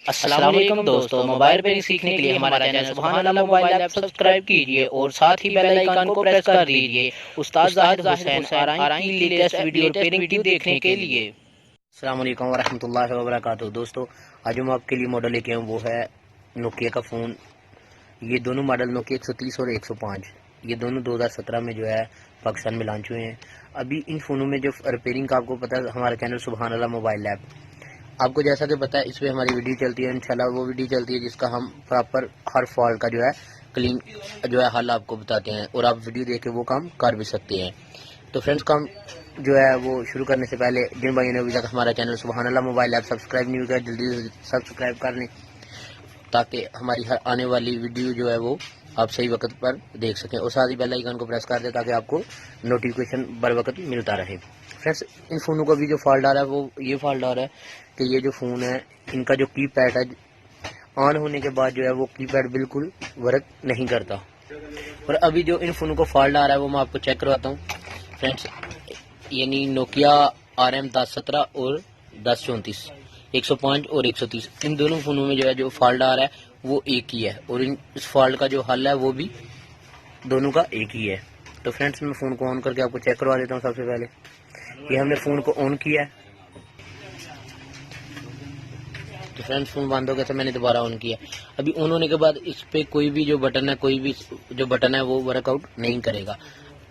अस्सलाम वालेकुम दोस्तों, मोबाइल रिपेयरिंग सीखने के लिए हमारा चैनल सुभान अल्लाह मोबाइल ऐप सब्सक्राइब कीजिए और साथ ही बेल आइकन को प्रेस कर दीजिए उस्ताद जाहिद हुसैन आरआई की लेटेस्ट वीडियो रिपेयरिंग देखने के लिए। अस्सलाम वालेकुम वरहमतुल्लाहि वबरकातुहू। दोस्तों, आज हम आपके लिए मॉडल लेके आए वो है नोकिया का फ़ोन। ये दोनों मॉडल नोकिया 130 और 105, ये दोनों 2017 में जो है पाकिस्तान में लॉन्च हुए हैं। अभी इन फ़ोनों में जो रिपेयरिंग का आपको पता है, हमारा चैनल सुभान अल्लाह मोबाइल ऐप, आपको जैसा कि पता है इस पर हमारी वीडियो चलती है। इंशाल्लाह वो वीडियो चलती है जिसका हम प्रॉपर हर फॉल्ट का जो है क्लीन जो है हल आपको बताते हैं, और आप वीडियो देख के वो काम कर भी सकते हैं। तो फ्रेंड्स, काम जो है वो शुरू करने से पहले जिन भाइयों ने अभी तक हमारा चैनल सुभान अल्लाह मोबाइल ऐप सब्सक्राइब नहीं किया, जल्दी से सब्सक्राइब कर लें ताकि हमारी हर आने वाली वीडियो जो है वो आप सही वक्त पर देख सकें, और साथ ही बेल आइकन को प्रेस कर दें ताकि आपको नोटिफिकेशन बर वक्त मिलता रहे। फ्रेंड्स, इन फ़ोनों का भी जो फॉल्ट आ रहा है वो ये फॉल्ट आ रहा है कि ये जो फ़ोन है इनका जो कीपैड है ऑन होने के बाद जो है वो कीपैड बिल्कुल वर्क नहीं करता। और अभी जो इन फ़ोनों को फॉल्ट आ रहा है वो मैं आपको चेक करवाता हूँ फ्रेंड्स। यानी नोकिया RM1017 और 1034, 105 और 130, इन दोनों फ़ोनों में जो है जो फॉल्ट आ रहा है वो एक ही है, और इस फॉल्ट का जो हल है वो भी दोनों का एक ही है। तो फ्रेंड्स, मैं फ़ोन को ऑन करके आपको चेक करवा देता हूँ। सबसे पहले ये हमने फ़ोन को ऑन किया है, तो फ्रेंड्स फ़ोन बंद हो गया तो मैंने दोबारा ऑन किया। अभी ऑन होने के बाद इस पर कोई भी जो बटन है, कोई भी जो बटन है वो वर्कआउट नहीं करेगा।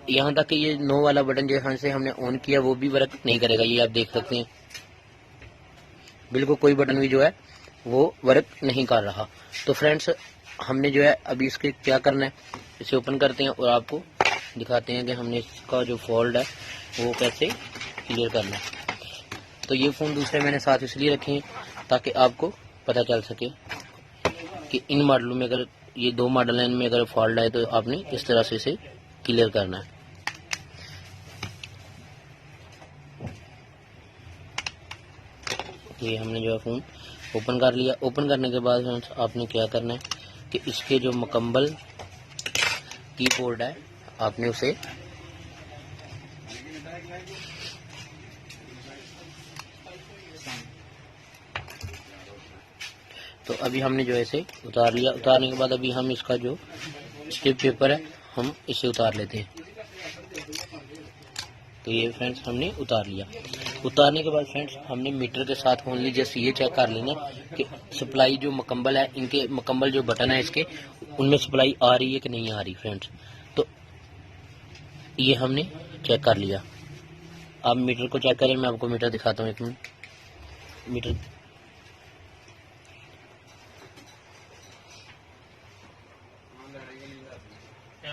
यहाँ तक कि ये नो वाला बटन जो यहाँ से हमने ऑन किया वो भी वर्क नहीं करेगा। ये आप देख सकते हैं, बिल्कुल कोई बटन भी जो है वो वर्क नहीं कर रहा। तो फ्रेंड्स, हमने जो है अभी इसके क्या करना है, इसे ओपन करते हैं और आपको दिखाते हैं कि हमने इसका जो फॉल्ट है वो कैसे क्लियर करना है। तो ये फ़ोन दूसरे मैंने साथ इसलिए रखे हैं ताकि आपको पता चल सके कि इन मॉडलों में अगर ये दो मॉडल हैं, इनमें अगर फॉल्ट है तो आपने इस तरह से इसे क्लियर करना है। ये हमने जो है फ़ोन ओपन कर लिया। ओपन करने के बाद आपने क्या करना है कि इसके जो मुकम्मल कीबोर्ड है आपने उसे तो अभी हमने जो है इसे उतार लिया। उतारने के बाद अभी हम इसका जो स्ट्रिप पेपर है हम इसे उतार लेते हैं। तो ये फ्रेंड्स हमने उतार लिया। उतारने के बाद फ्रेंड्स हमने मीटर के साथ ओनली जस्ट ये चेक कर लेना कि सप्लाई जो मुकम्मल है, इनके मुकम्मल जो बटन है इसके, उनमें सप्लाई आ रही है कि नहीं आ रही फ्रेंड्स। तो ये हमने चेक कर लिया। आप मीटर को चेक करें, मैं आपको मीटर दिखाता हूँ, एक मिनट। मीटर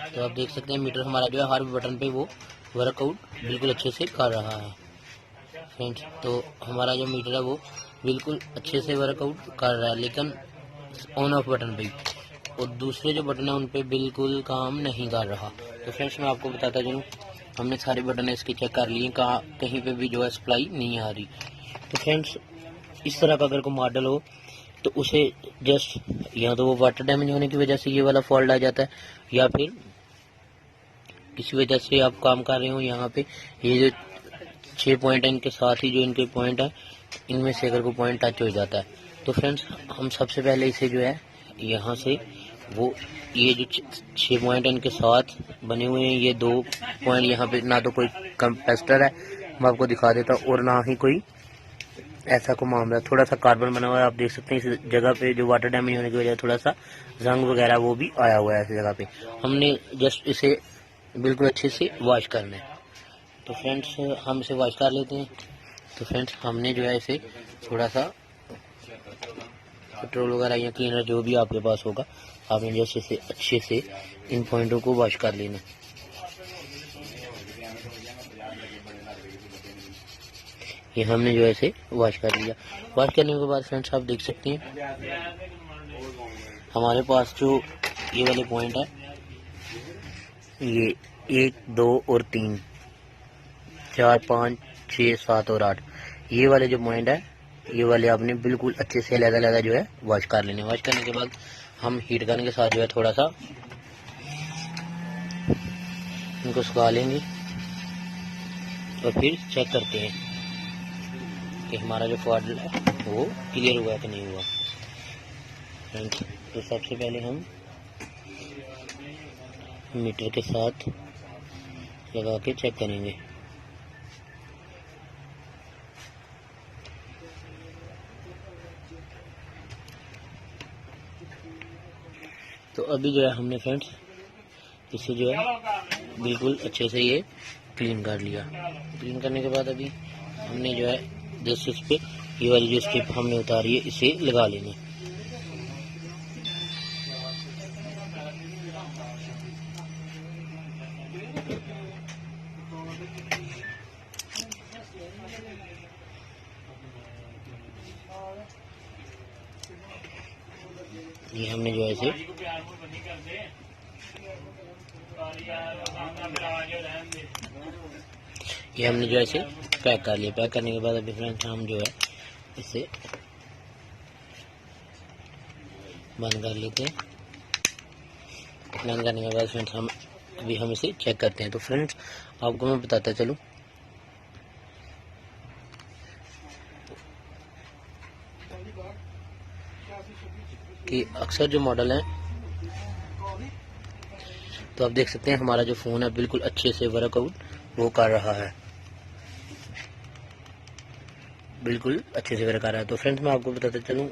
तो आप देख सकते हैं मीटर हमारा जो है हर बटन पे वो वर्कआउट बिल्कुल अच्छे से कर रहा है फ्रेंड्स। तो हमारा जो मीटर है वो बिल्कुल अच्छे से वर्कआउट कर रहा है, लेकिन ऑन ऑफ बटन पे, और दूसरे जो बटन है उन पे बिल्कुल काम नहीं कर रहा। तो फ्रेंड्स, मैं आपको बताता चलूँ, हमने सारे बटन इसके चेक कर लिए, कहीं पे भी जो है सप्लाई नहीं आ रही। तो फ्रेंड्स, इस तरह का अगर कोई मॉडल हो तो उसे जस्ट या तो वो वाटर डैमेज होने की वजह से ये वाला फॉल्ट आ जाता है, या फिर किसी वजह से आप काम कर रहे हो यहाँ पे ये जो 6 पॉइंट है इनके साथ ही जो इनके पॉइंट है, इनमें से अगर कोई पॉइंट टच हो जाता है तो फ्रेंड्स हम सबसे पहले इसे जो है यहाँ से वो ये जो 6 पॉइंट है इनके साथ बने हुए हैं, ये 2 पॉइंट यहाँ पे ना तो कोई कंपेस्टर है, मैं आपको दिखा देता हूँ, और ना ही कोई ऐसा को मामला, थोड़ा सा कार्बन बना हुआ है। आप देख सकते हैं इस जगह पे जो वाटर डैमेज होने की वजह से थोड़ा सा जंग वगैरह वो भी आया हुआ है इस जगह पे। हमने जस्ट इसे बिल्कुल अच्छे से वॉश करना है। तो फ्रेंड्स, हम इसे वॉश कर लेते हैं। तो फ्रेंड्स, हमने जो है इसे थोड़ा सा पेट्रोल वगैरह या क्लीनर जो भी आपके पास होगा, आपने जस्ट इसे अच्छे से इन पॉइंटों को वॉश कर लेना। ये हमने जो है इसे वॉश कर लिया। वॉश करने के बाद फ्रेंड्स आप देख सकते हैं हमारे पास जो ये वाले पॉइंट है, ये 1, 2 और 3, 4, 5, 6, 7 और 8, ये वाले जो पॉइंट है ये वाले आपने बिल्कुल अच्छे से अलग-अलग जो है वॉश कर लेने। वॉश करने के बाद हम हीट गन के साथ जो है थोड़ा सा इनको सुखा लेंगे, और फिर चेक करते हैं कि हमारा जो फॉल्ट है वो क्लियर हुआ है कि नहीं हुआ। फ्रेंड्स, तो सबसे पहले हम मीटर के साथ लगा के चेक करेंगे। तो अभी जो है हमने फ्रेंड्स इसे जो है बिल्कुल अच्छे से ये क्लीन कर लिया। क्लीन करने के बाद अभी हमने जो है जस्ट इस पे ये वाली जो स्ट्रिप हमने उतारी है इसे लगा लेंगे। ये हमने जो है इसे पैक कर लिया। पैक करने के बाद अभी फ्रेंड्स हम जो है इसे बंद कर लेते हैं। बंद करने के बाद फ्रेंड्स हम इसे चेक करते हैं। तो फ्रेंड्स आपको मैं बताता चलूं कि अक्सर जो मॉडल हैं तो आप देख सकते हैं हमारा जो फ़ोन है बिल्कुल अच्छे से वर्कआउट वो कर रहा है, बिल्कुल अच्छे से वर्क कर रहा है। तो फ्रेंड्स मैं आपको बताता चलूँ,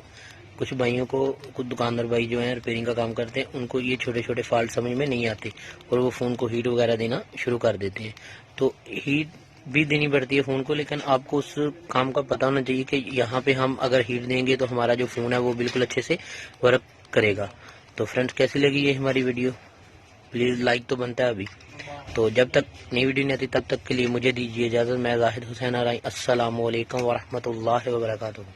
कुछ भाइयों को, कुछ दुकानदार भाई जो हैं रिपेयरिंग का काम करते हैं, उनको ये छोटे छोटे फॉल्ट समझ में नहीं आते और वो फ़ोन को हीट वगैरह देना शुरू कर देते हैं। तो हीट भी देनी पड़ती है फ़ोन को, लेकिन आपको उस काम का पता होना चाहिए कि यहाँ पे हम अगर हीट देंगे तो हमारा जो फ़ोन है वो बिल्कुल अच्छे से वर्क करेगा। तो फ्रेंड्स कैसी लगी ये हमारी वीडियो? प्लीज़ लाइक तो बनता है अभी। तो जब तक नई वीडियो नहीं आती तब तक के लिए मुझे दीजिए इजाज़त। मैं जाहिद हुसैन आराई। अस्सलामु अलैकुम व रहमतुल्लाहि व बरकातुहू।